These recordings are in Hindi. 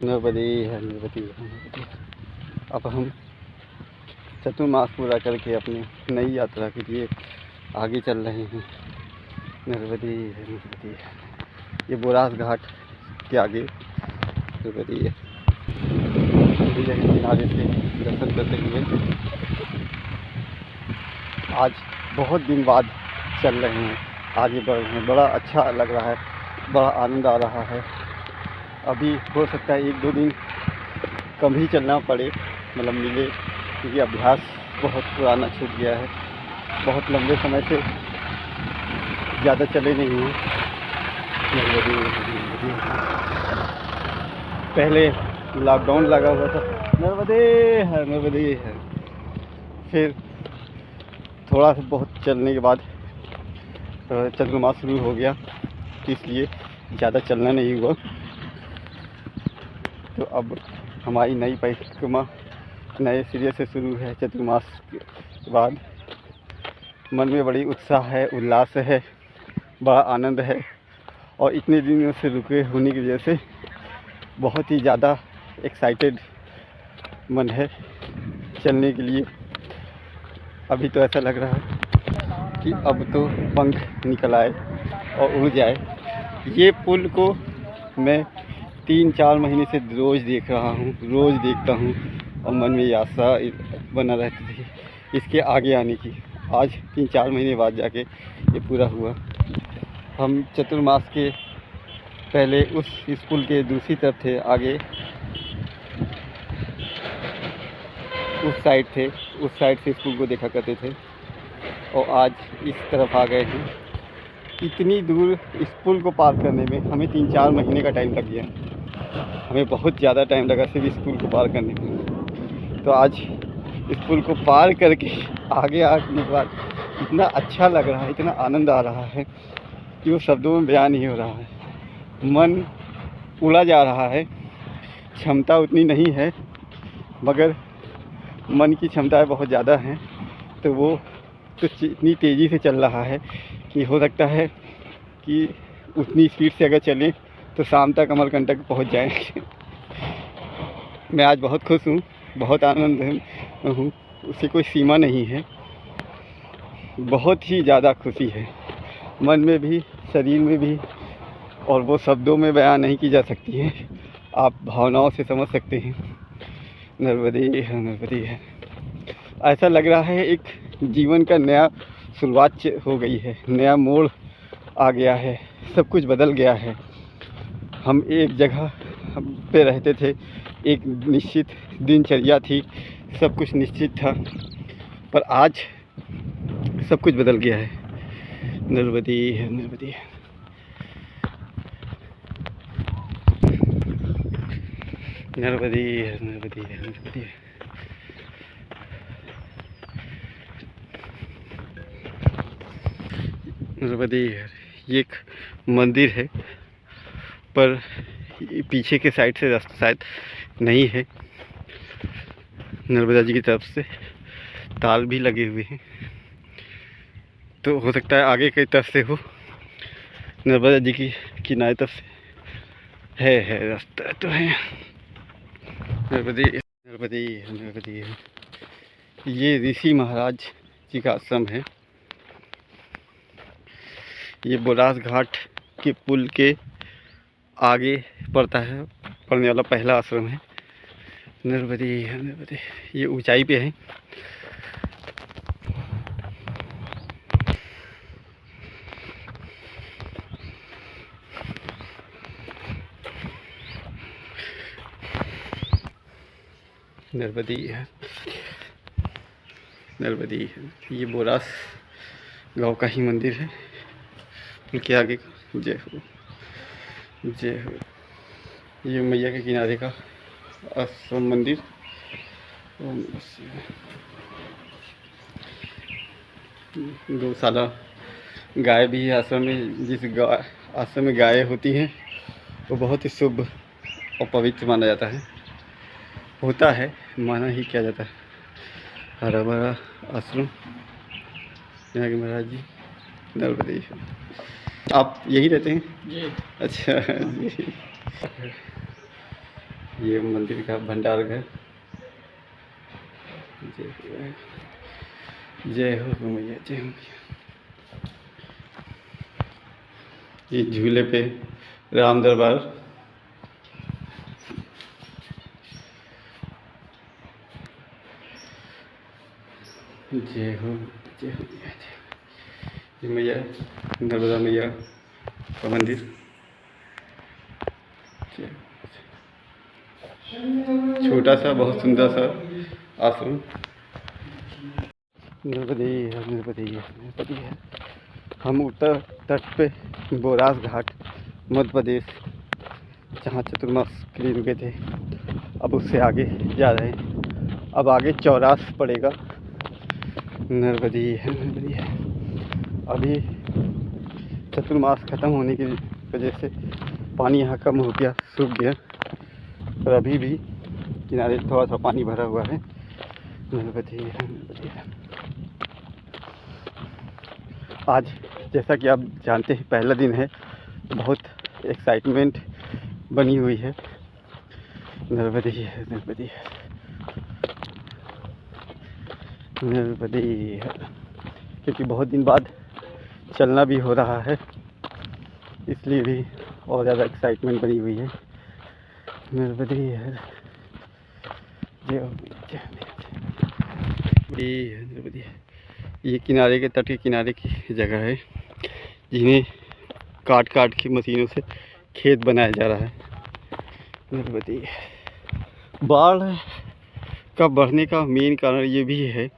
नर्मदे है, नर्मदे है, नर्मदे। अब हम चतुर्मास पूरा करके अपनी नई यात्रा के लिए आगे चल रहे हैं। नर्मदे है, नर्मदे है। ये बोरास घाट के आगे नर्मदे है। नदी के किनारे से दर्शन करते हुए आज बहुत दिन बाद चल रहे हैं, आगे बढ़ रहे हैं। बड़ा अच्छा लग रहा है, बड़ा आनंद आ रहा है। अभी हो सकता है 1-2 दिन कम ही चलना पड़े, मतलब मिले, क्योंकि अभ्यास बहुत पुराना छूट गया है। बहुत लंबे समय से ज़्यादा चले नहीं हैं। पहले लॉकडाउन लगा हुआ था, नर्मदे है, नर्मदे है। फिर थोड़ा सा बहुत चलने के बाद चंद्रमास शुरू हो गया, इसलिए ज़्यादा चलना नहीं हुआ। तो अब हमारी नई परिक्रमा नए सिरे से शुरू है। चतुर्मास के बाद मन में बड़ी उत्साह है, उल्लास है, बड़ा आनंद है। और इतने दिनों से रुके होने की वजह से बहुत ही ज़्यादा एक्साइटेड मन है चलने के लिए। अभी तो ऐसा लग रहा है कि अब तो पंख निकल आए और उड़ जाए। ये पुल को मैं 3-4 महीने से रोज़ देख रहा हूँ, रोज़ देखता हूँ, और मन में आशा बना रहती थी इसके आगे आने की। आज 3-4 महीने बाद जाके ये पूरा हुआ। हम चतुर्मास के पहले उस पुल के दूसरी तरफ थे, आगे उस साइड थे, उस साइड से स्कूल को देखा करते थे, और आज इस तरफ आ गए हैं। इतनी दूर इस पुल को पार करने में हमें 3-4 महीने का टाइम लग गया। हमें बहुत ज़्यादा टाइम लगा सिर्फ इस पुल को पार करने में। तो आज इस पुल को पार करके आगे आने के बाद इतना अच्छा लग रहा है, इतना आनंद आ रहा है कि वो शब्दों में बयान नहीं हो रहा है। मन उड़ा जा रहा है। क्षमता उतनी नहीं है, मगर मन की क्षमताएं बहुत ज़्यादा हैं। तो वो तो इतनी तेज़ी से चल रहा है कि हो सकता है कि उतनी स्पीड से अगर चलें तो शाम तक अमरकंटक पहुंच जाएंगे। मैं आज बहुत खुश हूँ, बहुत आनंद हूँ, उसकी कोई सीमा नहीं है। बहुत ही ज़्यादा खुशी है मन में भी, शरीर में भी, और वो शब्दों में बयान नहीं की जा सकती है। आप भावनाओं से समझ सकते हैं। नर्मदे है, नर्मदे है। ऐसा लग रहा है एक जीवन का नया शुरुआत हो गई है, नया मोड़ आ गया है, सब कुछ बदल गया है। हम एक जगह पे रहते थे, एक निश्चित दिनचर्या थी, सब कुछ निश्चित था, पर आज सब कुछ बदल गया है। नर्मदे है, नर्मदे है। नर्मदे है, नर्मदे है, नर्मदे है। नर्मदे है। ये एक मंदिर है, पर पीछे के साइड से रास्ता शायद नहीं है। नर्मदा जी की तरफ से ताल भी लगे हुए हैं, तो हो सकता है आगे की तरफ से हो। नर्मदा जी की किनारे तरफ से है रास्ता तो है। नर्मदे नर्मदे नर्मदे। ये ऋषि महाराज जी का आश्रम है। ये बोरास घाट के पुल के आगे पड़ता है, पड़ने वाला पहला आश्रम है। नर्मदे नर्मदे। ये ऊंचाई पे है। नर्मदे है, नर्मदे है। ये बोरास गांव का ही मंदिर है। उनके आगे का जय हो, जय हो। ये मैया के किनारे का आश्रम मंदिर। गौशाला, गाय भी है आश्रम में। जिस आश्रम में गायें होती हैं वो बहुत ही शुभ और पवित्र माना जाता है, होता है, माना ही किया जाता है। हरा भरा आश्रम, यहाँ के महाराज जी। नर्मदे। आप यही रहते हैं जी? अच्छा जी। ये मंदिर का भंडार घर। जय हो मैया, जय हो मैया। ये झूले पे राम दरबार। जय हो, जय हो मैया, जय हो। ये मैया नर्मदा मैया का मंदिर। छोटा सा बहुत सुंदर सा आश्रम। नर्मदे है, नर्मदे है, नर्मदे है। हम उत्तर तट पे बोरास घाट मध्य प्रदेश, जहाँ चतुर्मास के लिए रुके थे, अब उससे आगे जा रहे हैं। अब आगे चौरास पड़ेगा। नर्मदे है, नर्मदे है। अभी चतुर्मास ख़त्म होने की वजह से पानी यहाँ कम हो गया, सूख गया, पर अभी भी किनारे थोड़ा सा पानी भरा हुआ है। नर्मदे है, नर्मदे है। आज जैसा कि आप जानते हैं पहला दिन है, बहुत एक्साइटमेंट बनी हुई है। नर्मदे है, नर्मदे है, नर्मदे है। क्योंकि बहुत दिन बाद चलना भी हो रहा है, इसलिए भी और ज़्यादा एक्साइटमेंट बनी हुई है। नर्मदे है, जय हो, जय नर्मदे है। ये किनारे के तट के किनारे की जगह है, जिन्हें काट काट के मशीनों से खेत बनाया जा रहा है। नर्मदे बाढ़ का बढ़ने का मेन कारण ये भी है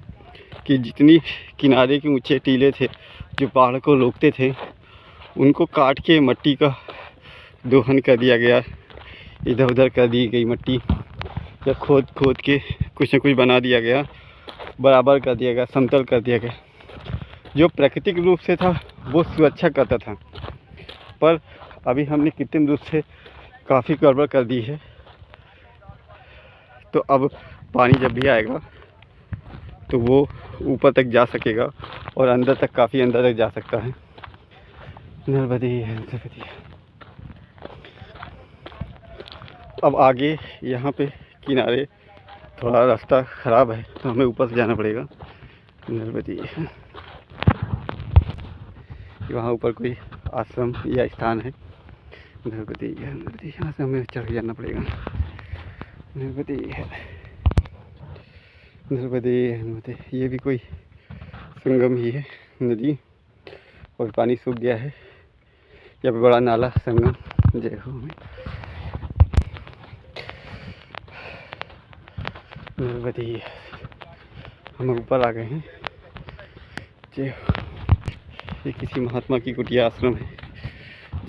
कि जितनी किनारे के ऊंचे टीले थे जो बाढ़ को रोकते थे, उनको काट के मट्टी का दोहन कर दिया गया, इधर उधर कर दी गई मट्टी, या खोद खोद के कुछ न कुछ बना दिया गया, बराबर कर दिया गया, समतल कर दिया गया। जो प्राकृतिक रूप से था वो सुरक्षा करता था, पर अभी हमने कृत्रिम रूप से काफ़ी गड़बड़ कर दी है। तो अब पानी जब भी आएगा तो वो ऊपर तक जा सकेगा और अंदर तक, काफ़ी अंदर तक जा सकता है। नर्मदे है, नर्मदे है। अब आगे यहाँ पे किनारे थोड़ा रास्ता ख़राब है, तो हमें ऊपर से जाना पड़ेगा। नर्मदे है। वहाँ ऊपर कोई आश्रम या स्थान है। नर्मदे है, नर्मदे। यहाँ से हमें चढ़ के जाना पड़ेगा। नर्मदे है, नर्मदे है, नर्मदे। ये भी कोई संगम ही है, नदी, और पानी सूख गया है। यहाँ पे बड़ा नाला संगम। जय हो नर्मदे। हम ऊपर आ गए हैं। जय हो। ये किसी महात्मा की कुटिया आश्रम है।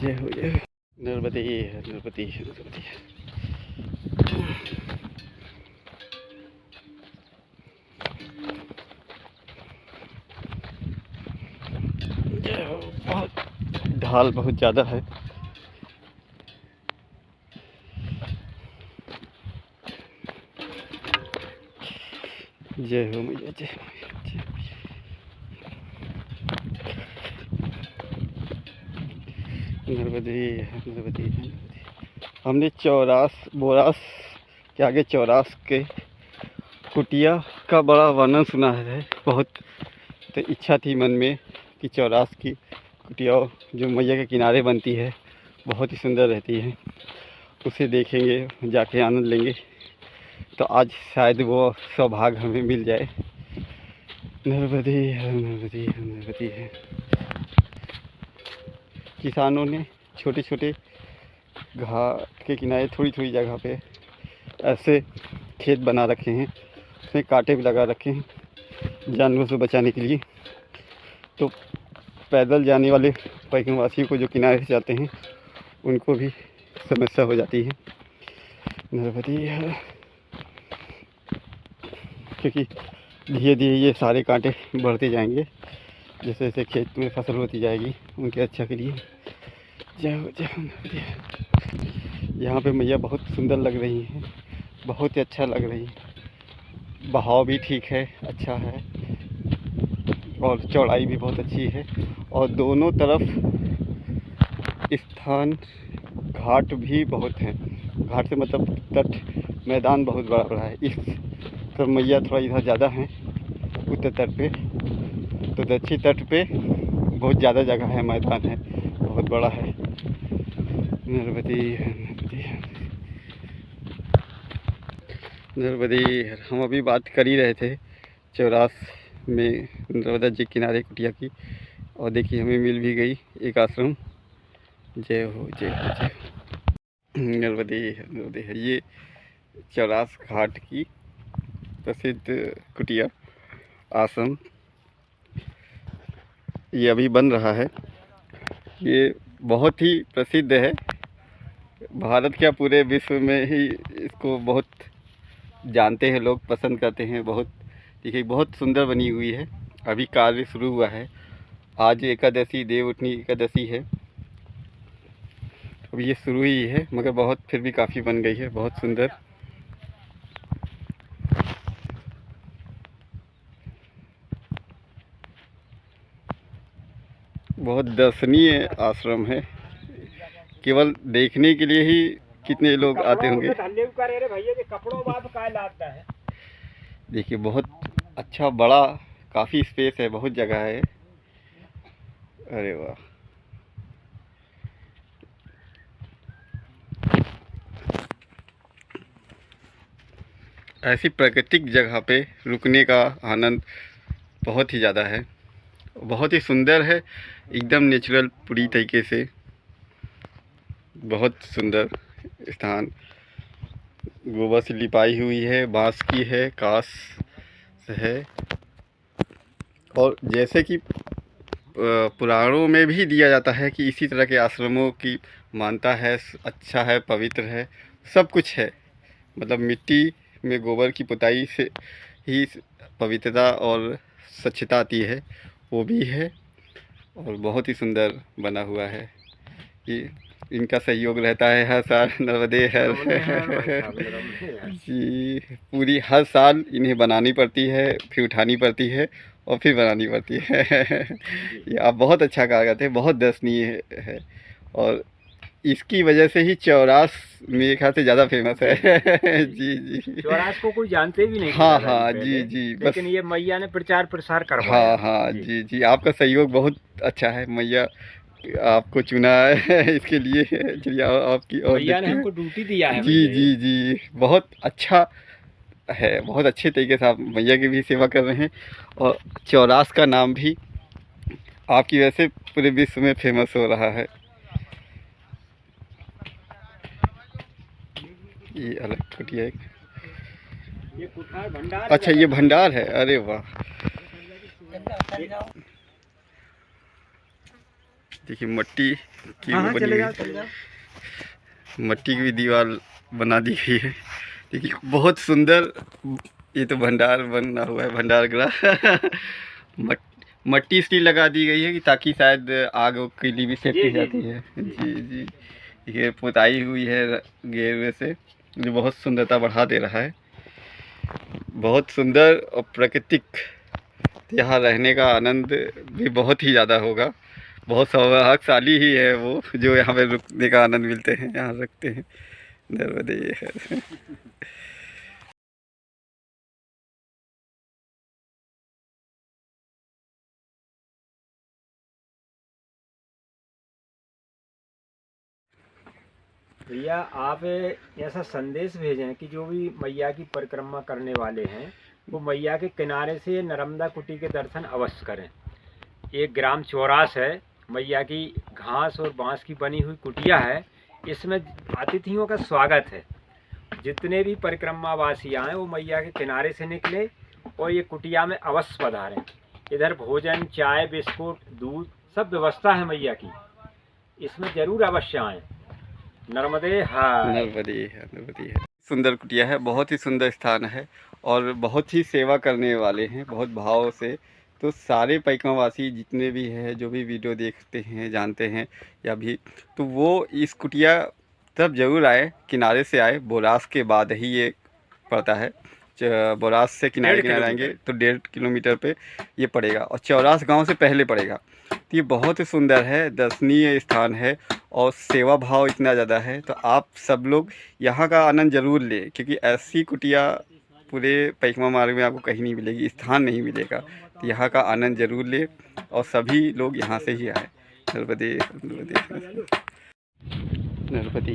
जय हो, जय हो। नर्मदे है, नर्मदे है, नर्मदे है। जय हो। बहुत ढाल बहुत ज़्यादा है। जय हो मैया, जय हो मैया, जय हो मैया। नर्मदे है, नर्मदे है, नर्मदे। हमने बोरास के आगे चौरास के कुटिया का बड़ा वर्णन सुना है बहुत, तो इच्छा थी मन में कि चौरास की कुटिया जो मैया के किनारे बनती है बहुत ही सुंदर रहती है, उसे देखेंगे, जाके आनंद लेंगे। तो आज शायद वो सौभाग्य हमें मिल जाए। नर्मदे है, नर्मदे है, नर्मदे है। किसानों ने छोटे छोटे घाट के किनारे थोड़ी थोड़ी जगह पे ऐसे खेत बना रखे हैं, उसमें कांटे भी लगा रखे हैं जानवरों से बचाने के लिए। तो पैदल जाने वाले पैदलवासियों को जो किनारे से जाते हैं उनको भी समस्या हो जाती है। नर्मदे है। क्योंकि धीरे धीरे ये सारे कांटे बढ़ते जाएंगे, जैसे जैसे खेत में फसल होती जाएगी उनके अच्छा के लिए। जय हो, जय हो नर्मदे। यहाँ पे मैया बहुत सुंदर लग रही हैं, बहुत ही अच्छा लग रही है। बहाव भी ठीक है, अच्छा है, और चौड़ाई भी बहुत अच्छी है, और दोनों तरफ स्थान घाट भी बहुत हैं। घाट से मतलब तट मैदान बहुत बड़ा बड़ा है। इस तरफ मैया थोड़ा इधर ज़्यादा है उत्तर तट पे, तो दक्षिण तट पे बहुत ज़्यादा जगह है, मैदान है, बहुत बड़ा है। नर्मदे नर्मदे। हम अभी बात कर ही रहे थे चौरास में नर्मदा जी किनारे कुटिया की, और देखिए हमें मिल भी गई एक आश्रम। जय हो जय हो जय हो। नर्मदे नर्मदे है ये चौरास घाट की प्रसिद्ध कुटिया आश्रम। ये अभी बन रहा है। ये बहुत ही प्रसिद्ध है, भारत क्या पूरे विश्व में ही इसको बहुत जानते हैं लोग, पसंद करते हैं बहुत। देखिए बहुत सुंदर बनी हुई है। अभी कार्य शुरू हुआ है। आज एकादशी, देवउठनी एकादशी है। अभी ये शुरू ही है, मगर बहुत फिर भी काफ़ी बन गई है, बहुत सुंदर। बहुत दर्शनीय आश्रम है, केवल देखने के लिए ही कितने लोग आते होंगे। देखिए बहुत अच्छा बड़ा, काफ़ी स्पेस है, बहुत जगह है। अरे वाह, ऐसी प्राकृतिक जगह पे रुकने का आनंद बहुत ही ज़्यादा है, बहुत ही सुंदर है, एकदम नेचुरल पूरी तरीके से। बहुत सुंदर स्थान, गोबर से लिपाई हुई है, बांस की है, कांस है। और जैसे कि पुराणों में भी दिया जाता है कि इसी तरह के आश्रमों की मानता है, अच्छा है, पवित्र है, सब कुछ है। मतलब मिट्टी में गोबर की पुताई से ही पवित्रता और स्वच्छता आती है, वो भी है। और बहुत ही सुंदर बना हुआ है। ये इनका सहयोग रहता है हर साल, नर्मदे हर जी, पूरी हर साल इन्हें बनानी पड़ती है, फिर उठानी पड़ती है और फिर बनानी पड़ती है। ये आप बहुत अच्छा कार्य करते हैं, बहुत दर्शनीय है। और इसकी वजह से ही चौरास मेरे ख्याल से ज़्यादा फेमस है। जी जी, चौरास को कोई जानते भी नहीं। हाँ हाँ जी जी, लेकिन ये मैया ने प्रचार प्रसार करवाया। हाँ हाँ जी जी, आपका सहयोग बहुत अच्छा है। मैया आपको चुना है इसके लिए। चलिए आपकी और मैया ने हमको ड्यूटी दिया है। जी जी जी, बहुत अच्छा है, बहुत अच्छे तरीके से आप मैया की भी सेवा कर रहे हैं। और चौरास का नाम भी आपकी वजह से पूरे विश्व में फेमस हो रहा है। ये अलग कुटिया, ये कुठार भंडार। अच्छा ये भंडार है, अरे वाह। देखिए मट्टी की वो बनी हुई, मट्टी की भी दीवार बना दी गई है। देखिए बहुत सुंदर। ये तो भंडार बना हुआ है, भंडार गृह। मट्टी इसलिए लगा दी गई है कि ताकि शायद आग के लिए भी सेफ्टी जाती है। जी जी, ये पुताई हुई है गेरुए से, जो बहुत सुंदरता बढ़ा दे रहा है। बहुत सुंदर और प्राकृतिक, यहाँ रहने का आनंद भी बहुत ही ज़्यादा होगा। बहुत सौभाग्यशाली ही है वो जो यहाँ पे रुकने का आनंद मिलते हैं, यहाँ रखते हैं। नर्मदे है। भैया आप ऐसा संदेश भेजें कि जो भी मैया की परिक्रमा करने वाले हैं वो मैया के किनारे से नर्मदा कुटी के दर्शन अवश्य करें। एक ग्राम चौरास है, मैया की घास और बांस की बनी हुई कुटिया है। इसमें अतिथियों का स्वागत है। जितने भी परिक्रमावासी आए वो मैया के किनारे से निकले और ये कुटिया में अवश्य पधारें। इधर भोजन, चाय, बिस्कुट, दूध सब व्यवस्था है मैया की, इसमें जरूर अवश्य आएँ। नर्मदे है, नर्मदे है, नर्मदे है। सुंदर कुटिया है, बहुत ही सुंदर स्थान है और बहुत ही सेवा करने वाले हैं, बहुत भाव से। तो सारे परिक्रमावासी जितने भी हैं, जो भी वीडियो देखते हैं, जानते हैं या भी, तो वो इस कुटिया तब ज़रूर आए, किनारे से आए। बोरास के बाद ही ये पड़ता है। बोरास से किनारे किनारे आएंगे तो 1.5 किलोमीटर पे ये पड़ेगा, और चौरास गांव से पहले पड़ेगा। तो ये बहुत ही सुंदर है, दर्शनीय स्थान है और सेवा भाव इतना ज़्यादा है। तो आप सब लोग यहाँ का आनंद ज़रूर लें, क्योंकि ऐसी कुटिया पूरे परिक्रमा मार्ग में आपको कहीं नहीं मिलेगी, स्थान नहीं मिलेगा। तो यहाँ का आनंद ज़रूर लें और सभी लोग यहाँ से ही आए। नर्मदे नर्मदे नर्मदे।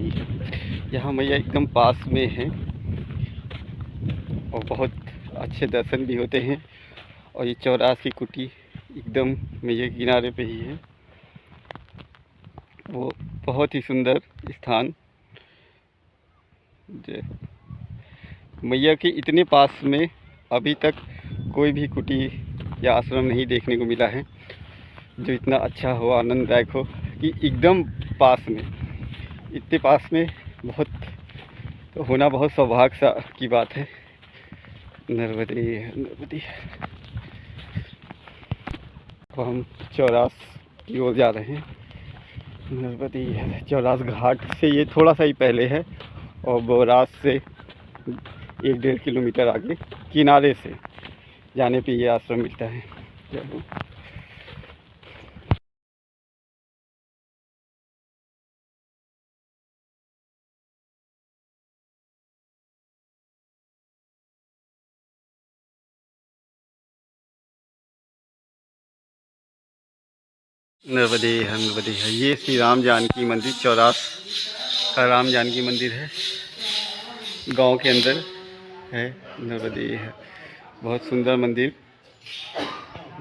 यहाँ मैया एकदम पास में है और बहुत अच्छे दर्शन भी होते हैं। और ये 84 कुटी एकदम मैया के किनारे पे ही है। वो बहुत ही सुंदर स्थान। मैया के इतने पास में अभी तक कोई भी कुटी या आश्रम नहीं देखने को मिला है जो इतना अच्छा हो, आनंददायक हो, कि एकदम पास में, इतने पास में बहुत तो होना बहुत सौभाग्य सा की बात है। नर्मदे नर्मदे। अब हम चौरास की ओर जा रहे हैं। नर्मदे चौरास घाट से ये थोड़ा सा ही पहले है और बोरास से 1-1.5 किलोमीटर आगे किनारे से जाने पे ये आश्रम मिलता है। नर्मदे नर्मदे। ये श्री राम जानकी मंदिर, चौरास का राम जानकी मंदिर है, गांव के अंदर है। नर्मदे है, बहुत सुंदर मंदिर।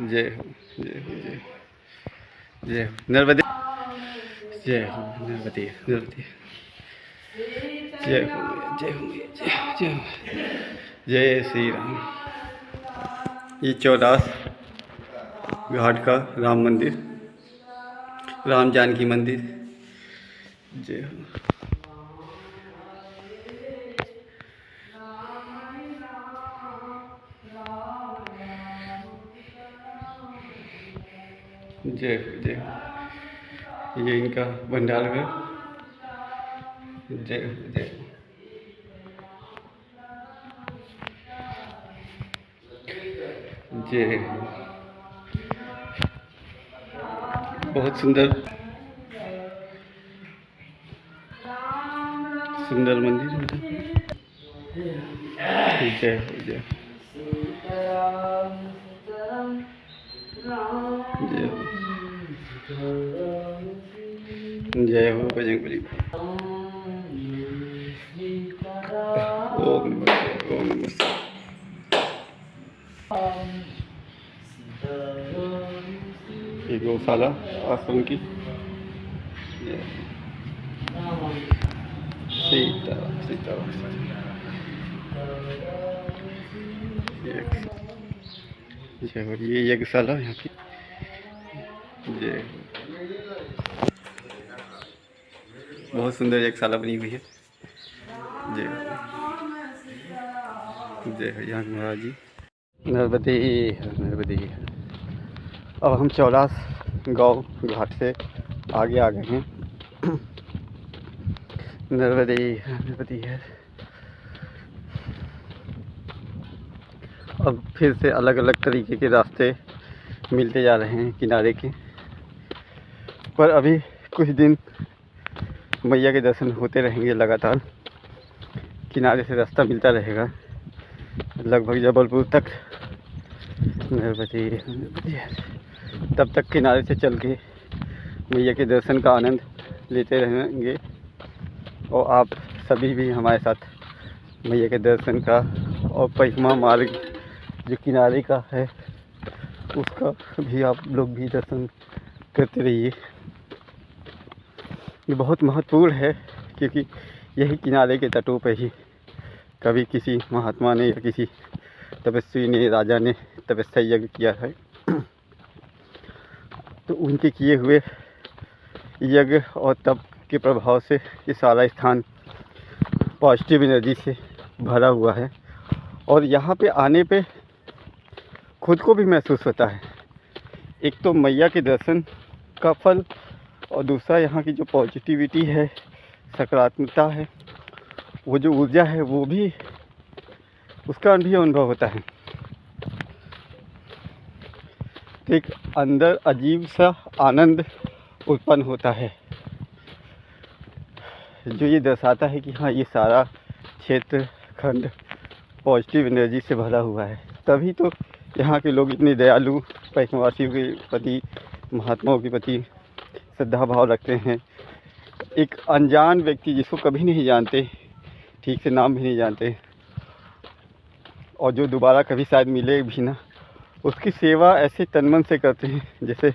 जय हो जय हो जय हो जय हो नर्मदे, जय हो नर्मदे नर्मदे, जय हो जय हो जय हो, जय श्री राम। ये चौरास घाट का राम मंदिर, राम जानकी मंदिर। जय हो। जय हो जय हो। ये इनका भंडार घर। जय हो जय हो। जय हो। बहुत सुंदर सुंदर मंदिर। जय हो जय हो जय हो जय हो बजरंगबली। ओम नमः ओम नमः। ये गौशाला आश्रम की। सीताराम सीताराम। जय हो। ये यज्ञशाला यहाँ की। जय हो। बहुत सुंदर यज्ञशाला बनी हुई है। जय हो जय हो। यहाँ महाराज जी। नर्मदे नर्मदे। अब हम चौरास गांव घाट से आगे आ गए हैं। नर्मदे नर्मदे है। अब फिर से अलग अलग तरीके के रास्ते मिलते जा रहे हैं किनारे के, पर अभी कुछ दिन मैया के दर्शन होते रहेंगे लगातार। किनारे से रास्ता मिलता रहेगा लगभग जबलपुर तक। नर्मदे नर्मदे। तब तक किनारे से चल के मैया के दर्शन का आनंद लेते रहेंगे और आप सभी भी हमारे साथ मैया के दर्शन का और परिक्रमा मार्ग जो किनारे का है उसका भी आप लोग भी दर्शन करते रहिए। ये बहुत महत्वपूर्ण है, क्योंकि यही किनारे के तटों पर ही कभी किसी महात्मा ने या किसी तपस्वी ने, राजा ने तपस्या यज्ञ किया है। तो उनके किए हुए यज्ञ और तप के प्रभाव से ये सारा स्थान पॉजिटिव एनर्जी से भरा हुआ है और यहाँ पे आने पे खुद को भी महसूस होता है। एक तो मैया के दर्शन का फल और दूसरा यहाँ की जो पॉजिटिविटी है, सकारात्मकता है, वो जो ऊर्जा है वो भी, उसका भी अनुभव होता है। तो एक अंदर अजीब सा आनंद उत्पन्न होता है, जो ये दर्शाता है कि हाँ, ये सारा क्षेत्र खंड पॉजिटिव एनर्जी से भरा हुआ है। तभी तो यहाँ के लोग इतने दयालु, पैकवासियों के प्रति, महात्माओं के प्रति श्रद्धा भाव रखते हैं। एक अनजान व्यक्ति जिसको कभी नहीं जानते, ठीक से नाम भी नहीं जानते, और जो दोबारा कभी शायद मिले भी ना, उसकी सेवा ऐसे तन मन से करते हैं जैसे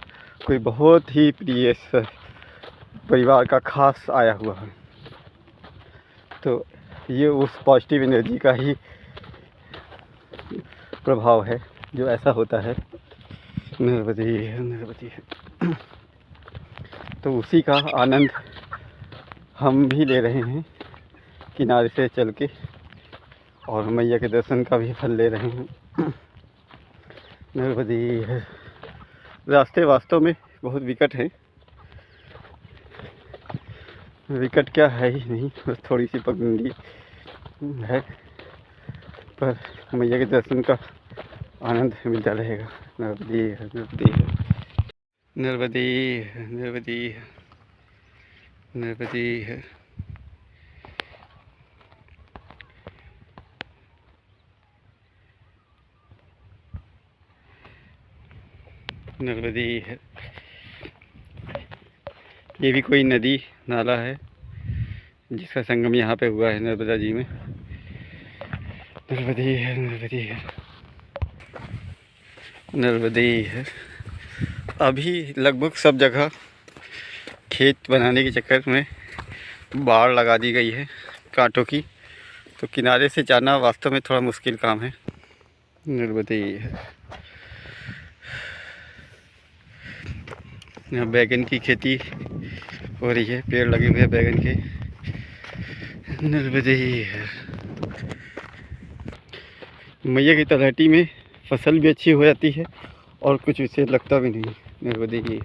कोई बहुत ही प्रिय परिवार का खास आया हुआ है। तो ये उस पॉजिटिव एनर्जी का ही प्रभाव है जो ऐसा होता है। निर्वधी तो उसी का आनंद हम भी ले रहे हैं किनारे से चल के, और मैया के दर्शन का भी फल ले रहे हैं। निर्वधी रास्ते वास्तव में बहुत विकट हैं। विकट क्या है ही नहीं, बस थोड़ी सी पगडंडी है, पर मैया के दर्शन का आनंद मिलता रहेगा। निर्वधी निर्वधी निर्वधी निर्वधी निर्वधी निर्वधी है। ये भी कोई नदी नाला है जिसका संगम यहाँ पे हुआ है नर्मदा जी में। निर्वधी है, निर्वधी है, निर्वधी है। अभी लगभग सब जगह खेत बनाने के चक्कर में बाड़ लगा दी गई है कांटों की, तो किनारे से जाना वास्तव में थोड़ा मुश्किल काम है। निर्वधी है। यहाँ बैगन की खेती हो रही है, पेड़ लगे हुए हैं बैगन के। निर्वधी है। मैया की तलहटी में फसल भी अच्छी हो जाती है और कुछ विशेष लगता भी नहीं। निर्वधी है।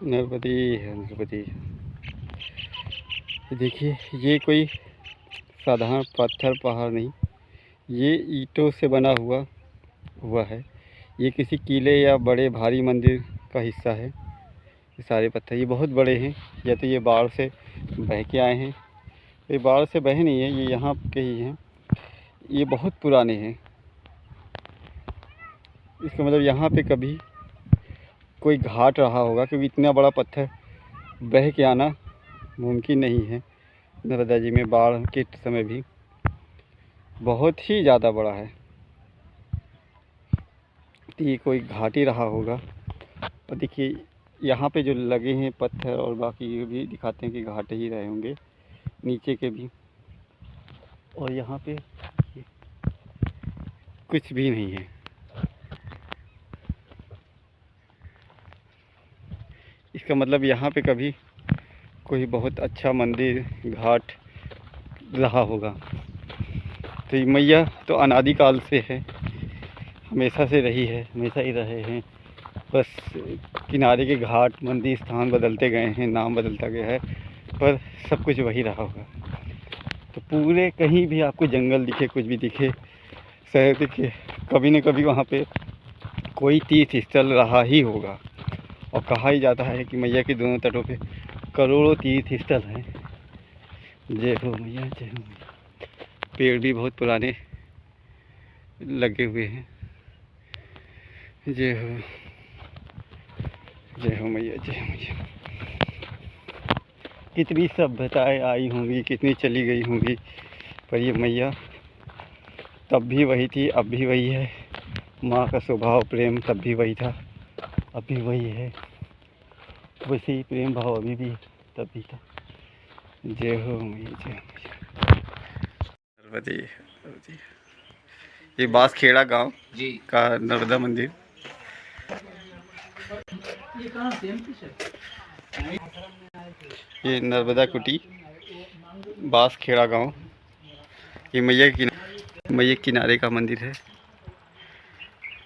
निर्वधी है, निर्वधी। देखिए, ये कोई साधारण पत्थर पहाड़ नहीं, ये ईंटों से बना हुआ है। ये किसी किले या बड़े भारी मंदिर का हिस्सा है। ये सारे पत्थर ये बहुत बड़े हैं, या तो ये बाढ़ से बह के आए हैं। ये बाढ़ से बहे नहीं है, ये यहाँ के ही हैं। ये बहुत पुराने हैं। इसका मतलब यहाँ पे कभी कोई घाट रहा होगा, क्योंकि इतना बड़ा पत्थर बह के आना मुमकिन नहीं है। नर्मदा जी में बाढ़ के समय भी बहुत ही ज़्यादा बड़ा है, तो ये कोई घाट ही रहा होगा। और देखिए, यहाँ पे जो लगे हैं पत्थर और बाकी भी दिखाते हैं कि घाट ही रहे होंगे, नीचे के भी। और यहाँ पे कुछ भी नहीं है। इसका मतलब यहाँ पे कभी कोई बहुत अच्छा मंदिर घाट रहा होगा। तो ये मैया तो अनादिकाल से है, हमेशा से रही है, हमेशा ही रहे हैं। बस किनारे के घाट मंदिर स्थान बदलते गए हैं, नाम बदलता गया है, पर सब कुछ वही रहा होगा। तो पूरे कहीं भी आपको जंगल दिखे, कुछ भी दिखे, शहर दिखे, कभी न कभी वहाँ पे कोई तीर्थ स्थल रहा ही होगा। और कहा ही जाता है कि मैया के दोनों तटों पे करोड़ों तीर्थ स्थल हैं। जय हो मैया, जय हो मैया। पेड़ भी बहुत पुराने लगे हुए हैं। जय हो, जय हो मैया, जय हो मैया। कितनी सभ्यताएं आई होंगी, कितनी चली गई होंगी, पर ये मैया तब भी वही थी, अब भी वही है। माँ का स्वभाव प्रेम तब भी वही था, अब भी वही है। वैसे ही प्रेम भाव अभी भी तब भी था। जय हो मैया, जय हो मैया। ये बांसखेड़ा गांव जी का नर्मदा मंदिर। ये नर्मदा कुटी बांसखेड़ा गांव। ये मैया के किनारे का मंदिर है,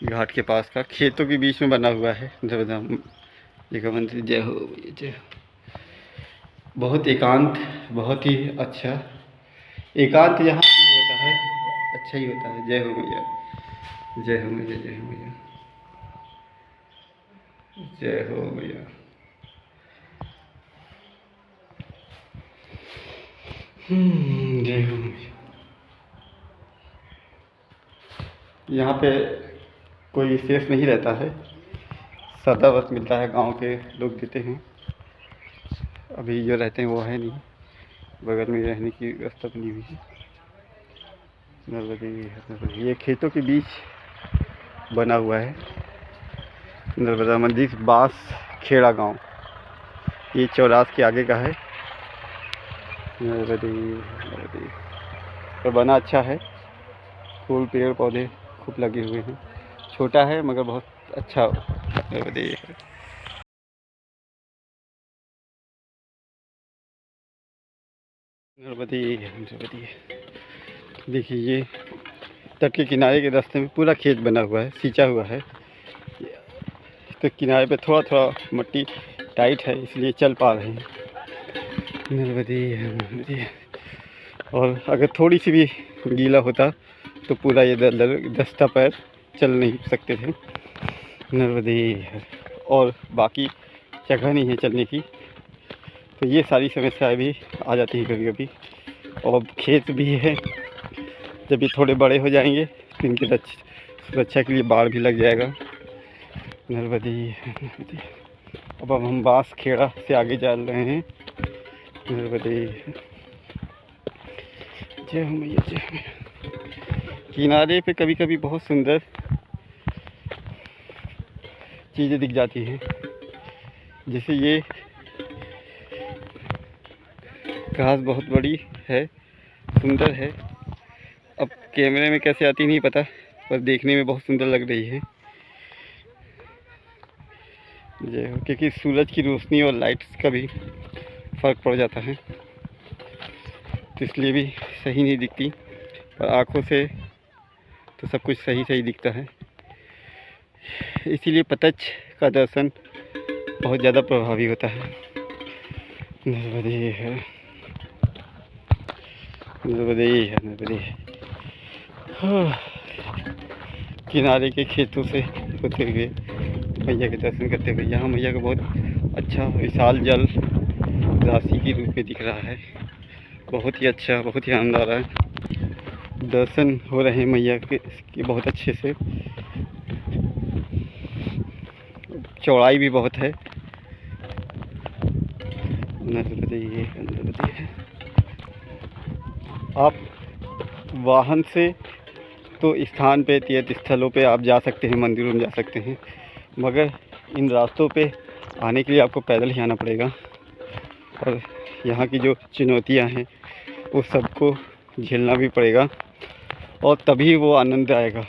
घाट के पास का, खेतों के बीच में बना हुआ है ये का मंदिर। जय हो मैया, जय हो। बहुत एकांत, बहुत ही अच्छा एकांत यहाँ भी होता है, अच्छा ही होता है। जय हो मैया, जय हो मैया, जय हो मैया, जय हो मैया। जय हो मैया। यहाँ पे कोई विशेष नहीं रहता है, सादा वक्त मिलता है, गांव के लोग देते हैं। अभी जो रहते हैं वो है नहीं, बगल में रहने की व्यवस्था बनी हुई है। नर्मदे, ये खेतों के बीच बना हुआ है नर्मदा मंदिर, बांसखेड़ा गांव। ये चौरास के आगे का है। नर्मदे, नर्मदे। और बना अच्छा है, फूल पेड़ पौधे खूब लगे हुए हैं। छोटा है मगर बहुत अच्छा। नर्मदे, नर्मदे, नर्मदे। देखिए ये तट के किनारे के रास्ते में पूरा खेत बना हुआ है, सींचा हुआ है। तो किनारे पे थोड़ा थोड़ा मिट्टी टाइट है, इसलिए चल पा रहे हैं। नर्मदे, नर्मदे। और अगर थोड़ी सी भी गीला होता तो पूरा ये दस्ता पैर चल नहीं सकते थे। नर्मदे। और बाकी जगह नहीं है चलने की, तो ये सारी समस्याएं भी आ जाती हैं कभी कभी। और खेत भी है, जब ये थोड़े बड़े हो जाएंगे तो इनकी सुरक्षा के लिए बाड़ भी लग जाएगा। नर्मदे, नर्मदे। अब हम बांसखेड़ा से आगे चल रहे हैं। नर्मदे, जय हो मैया, जय हो मैया। किनारे पे कभी कभी बहुत सुंदर चीज़ें दिख जाती हैं, जैसे ये घास बहुत बड़ी है, सुंदर है। अब कैमरे में कैसे आती नहीं पता, पर देखने में बहुत सुंदर लग रही है। जय हो, क्योंकि सूरज की रोशनी और लाइट्स का भी फ़र्क पड़ जाता है, तो इसलिए भी सही नहीं दिखती, पर आँखों से तो सब कुछ सही सही दिखता है। इसीलिए प्रत्यक्ष का दर्शन बहुत ज़्यादा प्रभावी होता है। नर्मदे है, नर्मदे है, नर्मदे। किनारे के खेतों से होते हुए मैया के दर्शन करते हुए, यहाँ मैया का बहुत अच्छा विशाल जल राशि के रूप में दिख रहा है। बहुत ही अच्छा, बहुत ही आनंद आ रहा है। दर्शन हो रहे हैं मैया के बहुत अच्छे से। चौड़ाई भी बहुत है। नर्मदे, नर्मदे है। आप वाहन से तो स्थान पे, तीर्थ स्थलों पे आप जा सकते हैं, मंदिरों में जा सकते हैं, मगर इन रास्तों पे आने के लिए आपको पैदल ही आना पड़ेगा। और यहाँ की जो चुनौतियाँ हैं उस सबको झेलना भी पड़ेगा, और तभी वो आनंद आएगा।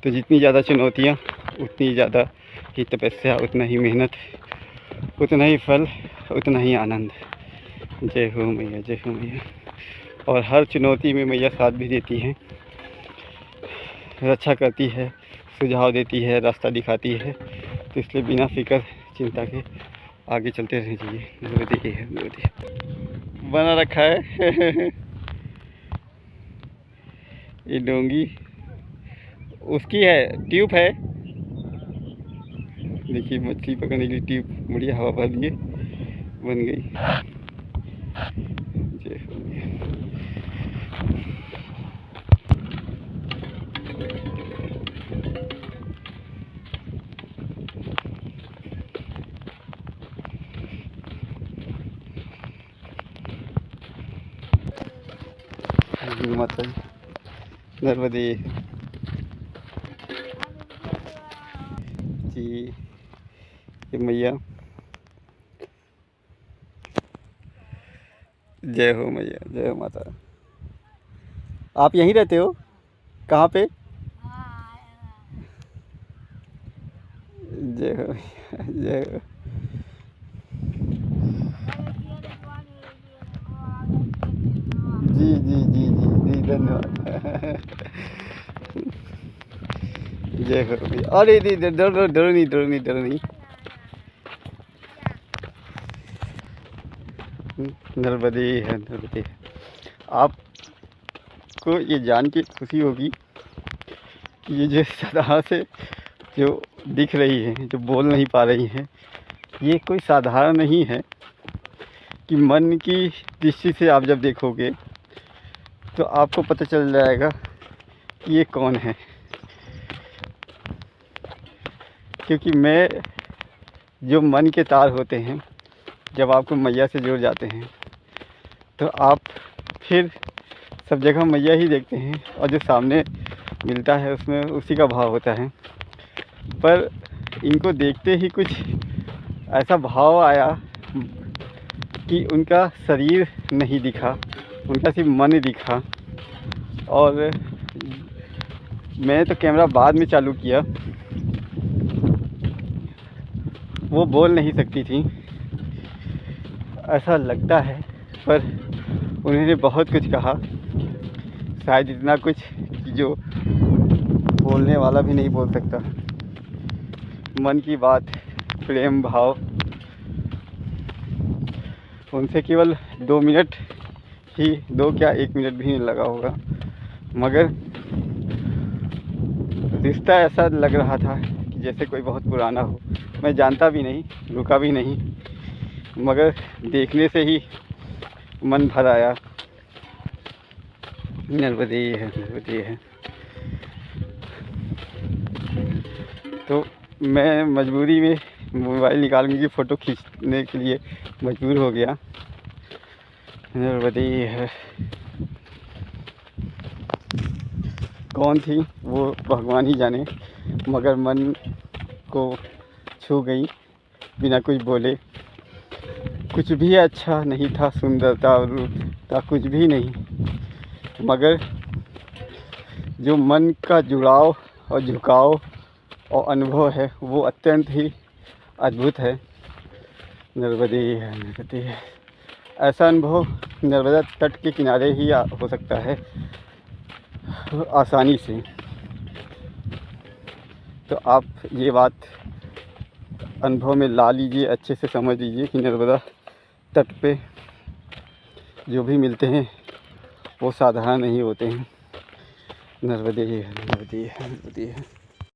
तो जितनी ज़्यादा चुनौतियाँ उतनी ज़्यादा ही तपस्या, उतना ही मेहनत, उतना ही फल, उतना ही आनंद। जय हो मैया, जय हो मैया। और हर चुनौती में मैया साथ भी देती हैं, रक्षा करती है, सुझाव देती है, रास्ता दिखाती है। तो इसलिए बिना फिक्र चिंता के आगे चलते रहना चाहिए। नर्मदे है, नर्मदे बना रखा है। ये डोंगी उसकी है, ट्यूब है। देखिए मछली पकड़ने के लिए ट्यूब बढ़िया हवा भर लिए बन गई। जय हो मैया। माता नर्मदे जी, ये मैया। जय हो मैया, जय हो माता। आप यहीं रहते हो? कहाँ पे? जय हो मैया, जय हो। जी जी जी जी जी, धन्यवाद। जय हो भैया। अरे नहीं, डरो नहीं, डरो नहीं, डरो नहीं। नर्मदे है, नर्मदे है। आपको ये जान के खुशी होगी कि ये जो सदा से जो दिख रही है, जो बोल नहीं पा रही है, ये कोई साधारण नहीं है कि मन की दृष्टि से आप जब देखोगे तो आपको पता चल जाएगा कि ये कौन है। क्योंकि मैं जो मन के तार होते हैं, जब आपको मैया से जुड़ जाते हैं तो आप फिर सब जगह मैया ही देखते हैं, और जो सामने मिलता है उसमें उसी का भाव होता है। पर इनको देखते ही कुछ ऐसा भाव आया कि उनका शरीर नहीं दिखा, उनका सिर्फ मन दिखा। और मैं तो कैमरा बाद में चालू किया। वो बोल नहीं सकती थी ऐसा लगता है, पर उन्होंने बहुत कुछ कहा, शायद इतना कुछ कि जो बोलने वाला भी नहीं बोल सकता। मन की बात, प्रेम भाव। उनसे केवल 2 मिनट ही, 2 क्या 1 मिनट भी नहीं लगा होगा, मगर रिश्ता ऐसा लग रहा था कि जैसे कोई बहुत पुराना हो। मैं जानता भी नहीं, रुका भी नहीं, मगर देखने से ही मन भर आया। नर्मदे है, नर्मदे है। तो मैं मजबूरी में मोबाइल निकालने की फ़ोटो खींचने के लिए मजबूर हो गया। नर्मदे है। कौन थी वो भगवान ही जाने, मगर मन को छू गई बिना कुछ बोले। कुछ भी अच्छा नहीं था, सुंदरता और रूप था कुछ भी नहीं, मगर जो मन का जुड़ाव और झुकाव और अनुभव है वो अत्यंत ही अद्भुत है। नर्मदे है, नर्मदे है। ऐसा अनुभव नर्मदा तट के किनारे ही हो सकता है आसानी से। तो आप ये बात अनुभव में ला लीजिए, अच्छे से समझ लीजिए कि नर्मदा तट पे जो भी मिलते हैं वो साधारण नहीं होते हैं। नर्मदे है, नर्मदे है, नर्मदे है।